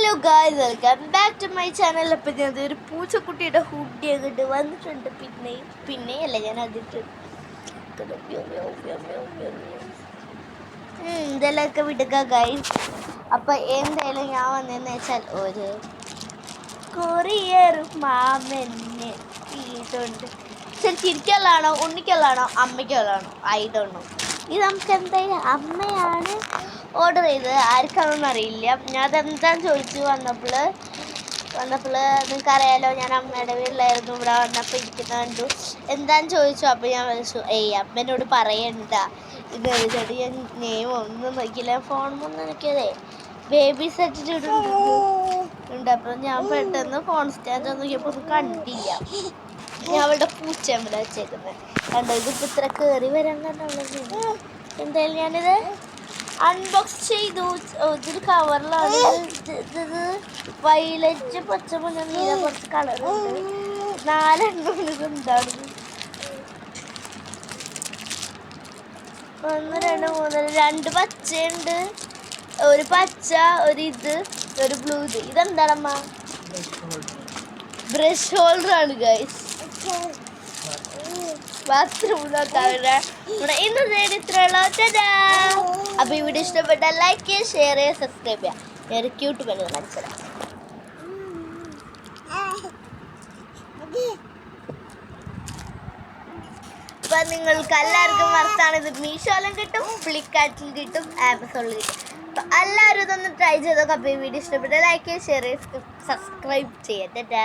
Hello guys, welcome back to my channel. അപ്പം ഞാൻ ഒരു പൂച്ചക്കുട്ടിയുടെ ഹുഡി അങ്ങോട്ട് വന്നിട്ടുണ്ട്. പിന്നെയല്ല ഞാൻ അതിട്ട് ഇതെല്ലാം വിടുക ഗായ്സ്. അപ്പം എന്തായാലും ഞാൻ വന്നതെന്ന് വെച്ചാൽ ഒരു കൊറിയർ മാമന് ഇട്ടുണ്ട്. ശരി, ചിരിക്കല്ലാണോ ഉണ്ണിക്കല്ലാണോ അമ്മയ്ക്കല്ലാണോ ഐ ഡോണ്ട് നോ. ഇത് നമുക്ക് എന്തായാലും അമ്മയാണ് ഓർഡർ ചെയ്തത്. ആർക്കാണെന്ന് അറിയില്ല. ഞാൻ അതെന്താന്ന് ചോദിച്ചു വന്നപ്പോൾ നിങ്ങൾക്കറിയാലോ, ഞാൻ അമ്മയുടെ വീട്ടിലായിരുന്നു. ഇവിടെ വന്നപ്പോൾ ഇരിക്കുന്ന കണ്ടു. എന്താന്ന് ചോദിച്ചു. അപ്പോൾ ഞാൻ വിളിച്ചു, അമ്മേനോട് പറയണ്ട ഇത് എഴുതിയിട്ട് ഞാൻ നെയിം ഒന്നും നോക്കിയില്ല. ഫോണിൽ നോക്കിയതേ ബേബി സെറ്റിട്ടുണ്ട്. അപ്പോൾ ഞാൻ പെട്ടെന്ന് ഫോൺ സ്റ്റാൻഡ് നോക്കിയപ്പോൾ ഒന്നും കണ്ടില്ല. ഞാൻ അവളുടെ പൂച്ച ഇവിടെ വെച്ചേക്കുന്നത് കണ്ടോ. ഇതിപ്പോൾ ഇത്ര കയറി വരാൻ കണ്ടുള്ളത്. എന്തായാലും ഞാനിത് അൺബോക്സ് ചെയ്തു. ഇതൊരു കവറിലാണ്. ഇത് വയലറ്റ്, പച്ച, മഞ്ഞ, നീല കുറച്ച് കളറുണ്ട്. 4 ഇത് എന്താണ്? 1 2 3 2 പച്ചയുണ്ട്, ഒരു പച്ച, ഒരു ബ്ലൂ. ഇതെന്താണമ്മ? ബ്രഷ് ഹോൾഡർ ആണ് ഗൈസ്. ബാത്റൂമിലൊക്കെ ഇന്ന് ഇത്രയുള്ള. അപ്പൊ ഈ വീഡിയോ ഇഷ്ടപ്പെട്ടാൽ ലൈക്ക് ചെയ്യുക, ഷെയർ ചെയ്യുക, സബ്സ്ക്രൈബ് ചെയ്യുക. ഞാൻ ക്യൂട്ട് പെണ്ണ് മനസ്സിലാക്കാം. അപ്പൊ നിങ്ങൾക്ക് എല്ലാവർക്കും വർത്താണ്. ഇത് മീഷോയിലും കിട്ടും, ഫ്ലിപ്കാർട്ടിൽ കിട്ടും, ആമസോണിൽ കിട്ടും. അപ്പൊ എല്ലാവരും ഇതൊന്ന് ട്രൈ ചെയ്തോക്കെ. അപ്പൊ ഈ വീഡിയോ ഇഷ്ടപ്പെട്ടാൽ ലൈക്ക് ചെയ്യുക, ഷെയർ ചെയ്യുക, സബ്സ്ക്രൈബ് ചെയ്യുക.